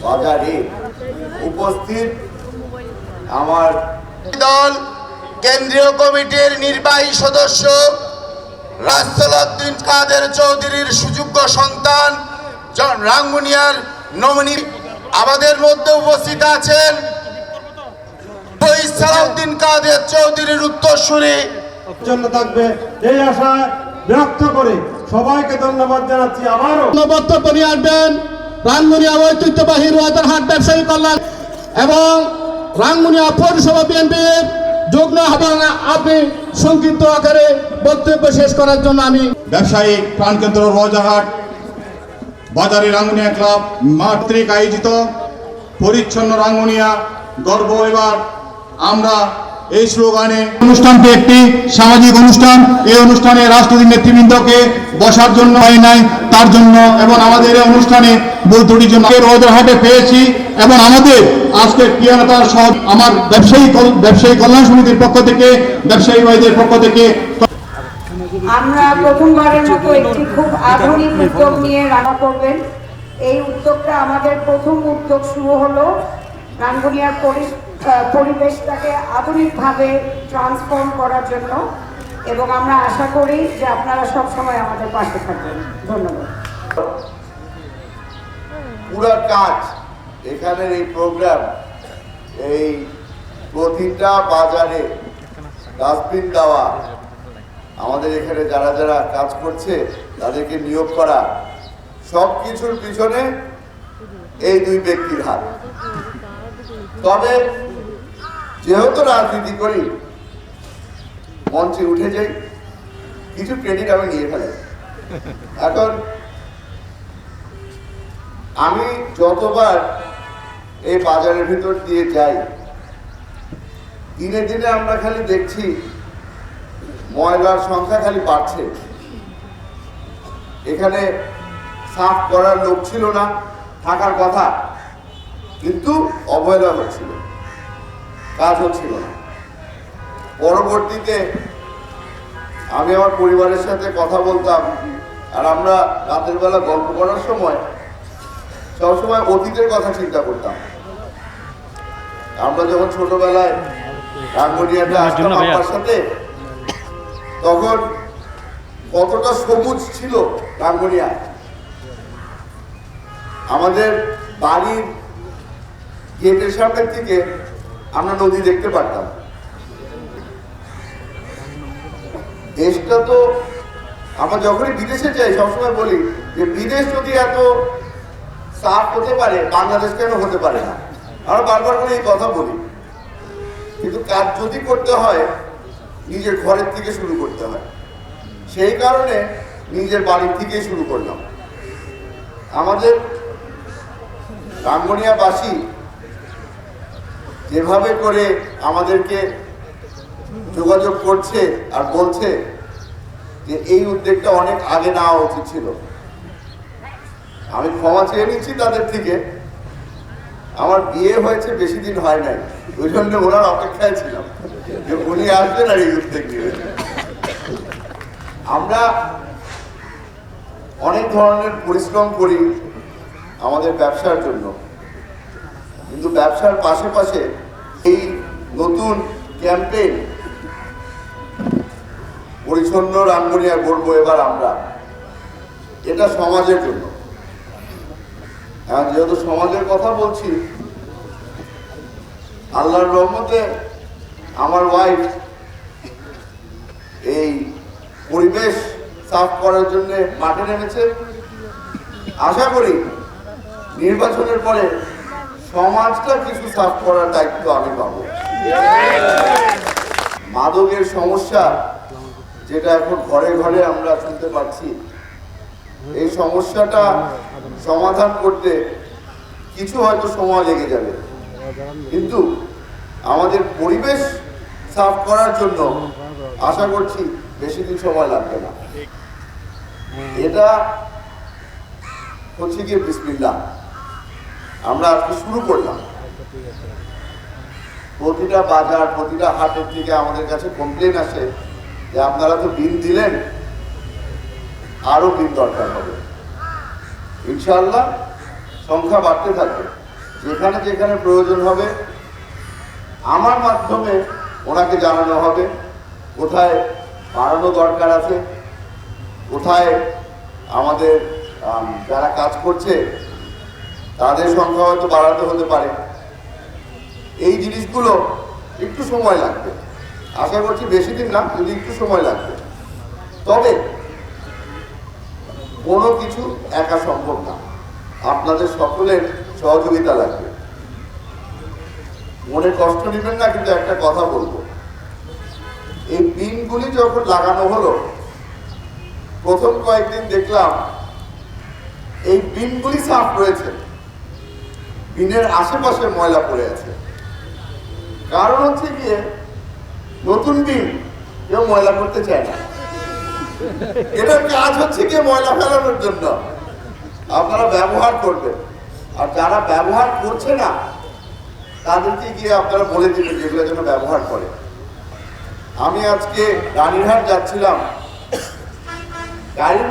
বাজারে উপস্থিত আমার দল কেন্দ্রীয় কমিটির নির্বাহী সদস্য রাসেল উদ্দিন কাদের চৌধুরীর সুযোগ্য সন্তান রাঙ্গুনিয়ার নমিনি আমাদের মধ্যে উপস্থিত আছেন সালাউদ্দিন কাদের চৌধুরীর উত্তরসূরি জন্য থাকবে এই আশা ব্যক্ত করে সবাইকে ধন্যবাদ জানাচ্ছি। আবারও বক্তব্য নিয়ে আসবেন রাঙ্গুনিয়া ঐতিহ্যবাহী রোয়াদারহাট ব্যবসায়ী কল্যাণ এবং রাঙ্গুনিয়া পৌরসভা বিএনপির যুগ্ম আহ্বায়ক আপনি সংক্ষিপ্ত আকারে বক্তব্য শেষ করার জন্য আমি ব্যবসায়ী প্রাণকেন্দ্র রোয়াদারহাট বাজারে রাঙ্গুনিয়া ক্লাব মাতৃক আয়োজিত পরিচ্ছন্ন রাঙ্গুনিয়া গর্ব এবার আমরা এই স্লোগানে অনুষ্ঠানটি একটি সামাজিক অনুষ্ঠান। এই অনুষ্ঠানে রাজনৈতিক নেতৃবৃন্দকে বসার জন্য হয় নাই, তার জন্য এবং আমাদের এই অনুষ্ঠানে বৈঠকের জন্য রোয়াদারহাটে পেয়েছি এবং আমাদের আজকে ক্রিয়ানেতার সহ আমার ব্যবসায়ী কল্যাণ সমিতির পক্ষ থেকে ব্যবসায়ী ভাইদের পক্ষ থেকে আমরা প্রথমবারের মতো একটি খুব আধুনিক উদ্যোগ নিয়ে রান্না করবেন। এই উদ্যোগটা আমাদের প্রথম উদ্যোগ শুরু হলো রাঙ্গুনিয়ার পরিবেশটাকে আধুনিকভাবে ট্রান্সফর্ম করার জন্য এবং আমরা আশা করি যে আপনারা সব সময় আমাদের পাশে থাকবেন। ধন্যবাদ। পুরো কাজ এখানের এই প্রোগ্রাম এই প্রতিটা বাজারে ডাস্টবিন দেওয়া আমাদের এখানে যারা যারা কাজ করছে তাদেরকে নিয়োগ করা সব কিছুর পিছনে এই দুই ব্যক্তির হাত। তবে যেহেতু রাজনীতি করি মঞ্চে উঠে যাই কিছু ক্রেডিট আমি নিয়ে ফেলি। এখন আমি যতবার এই বাজারের ভিতর দিয়ে যাই দিনে দিনে আমরা খালি দেখছি ময়লার সংখ্যা খালি বাড়ছে। এখানে সাফ করার লোক ছিল না, থাকার কথা, কিন্তু অবহেলা হচ্ছিল, কাজ হচ্ছিল না। পরবর্তীতে আমি আমার পরিবারের সাথে কথা বলতাম আর আমরা রাতের বেলা গল্প করার সময় সবসময় অতীতের কথা চিন্তা করতাম। আমরা যখন ছোটবেলায় রাঙ্গুনিয়াতে আসতাম আমার সাথে তখন কতটা সবুজ ছিল রাঙ্গুনিয়া। আমাদের বাড়ির গেটের সামনের থেকে আমরা নদী দেখতে পারতাম। দেশটা তো আমরা যখনই বিদেশে যাই সবসময় বলি যে বিদেশ যদি এত সাফ হতে পারে বাংলাদেশ কেন হতে পারে না। আমরা বারবার করে এই কথা বলি, কিন্তু কাজ যদি করতে হয় নিজের ঘরের থেকে শুরু করতে হয়। সেই কারণে নিজের বাড়ির থেকে শুরু করলাম। আমাদের রাঙ্গুনিয়াবাসী যেভাবে করে আমাদেরকে যোগাযোগ করছে আর বলছে যে এই উদ্যোগটা অনেক আগে নেওয়া উচিত ছিল, আমি ক্ষমা চেয়ে নিচ্ছি তাদের থেকে। আমার বিয়ে হয়েছে বেশি দিন হয় নাই, ওই জন্য ওনার অপেক্ষায় ছিলাম যে উনি আসবেন আর এই উদ্যোগ নেবেন। আমরা অনেক ধরনের পরিশ্রম করি আমাদের ব্যবসার জন্য, কিন্তু ব্যবসার পাশে এই নতুন ক্যাম্পেইন পরিচ্ছন্ন রাঙ্গুনিয়া করবো এবার আমরা, এটা সমাজের জন্য। যেহেতু সমাজের কথা বলছি, আল্লাহর রহমতে আমার ওয়াইফ এই পরিবেশ সাফ করার জন্য মাঠে নেমেছে। আশা করি নির্বাচনের পরে সমাজটা কিছু সাফ করার দায়িত্ব আমি পাবো। মাদকের সমস্যা যেটা এখন ঘরে ঘরে আমরা শুনতে পাচ্ছি, এই সমস্যাটা সমাধান করতে কিছু হয়তো সময় লেগে যাবে, কিন্তু আমাদের পরিবেশ সাফ করার জন্য আশা করছি বেশি দিন সময় লাগবে না। এটা হচ্ছে গিয়ে বিসমিল্লাহ, আমরা আজকে শুরু করলাম। প্রতিটা বাজার প্রতিটা হাটের থেকে আমাদের কাছে কমপ্লেন আসে যে আপনারা তো বিল দিলেন, আরো বিল দরকার হবে। ইনশাআল্লাহ সংখ্যা বাড়তে থাকবে। যেখানে যেখানে প্রয়োজন হবে আমার মাধ্যমে ওনাকে জানানো হবে কোথায় বাড়ানো দরকার আছে, কোথায় আমাদের যারা কাজ করছে তাদের সংখ্যা হয়তো বাড়াতে হতে পারে। এই জিনিসগুলো একটু সময় লাগবে, আশা করছি বেশি দিন না, যদি একটু সময় লাগবে। তবে কোনো কিছু একা সম্ভব না, আপনাদের সকলের সহযোগিতা লাগবে। মনে কষ্ট নেবেন না, কিন্তু একটা কথা বলবো, এই পিনগুলি যখন লাগানো হলো প্রথম কয়েকদিন দেখলাম এই পিনগুলি সাফ রয়েছে, পিনের আশেপাশে ময়লা পড়ে আছে। কারণ হচ্ছে গিয়ে নতুন পিন কেউ ময়লা করতে চায় না, এটার কাজ হচ্ছে গিয়ে ময়লা ফেলানোর জন্য। আপনারা ব্যবহার করবেন, আর যারা ব্যবহার করছে না তাদেরকে গিয়ে আপনারা বলে দিবেন যেগুলো যেন ব্যবহার করে। আমি আজকে রানীরহাট যাচ্ছিলাম, গাড়ির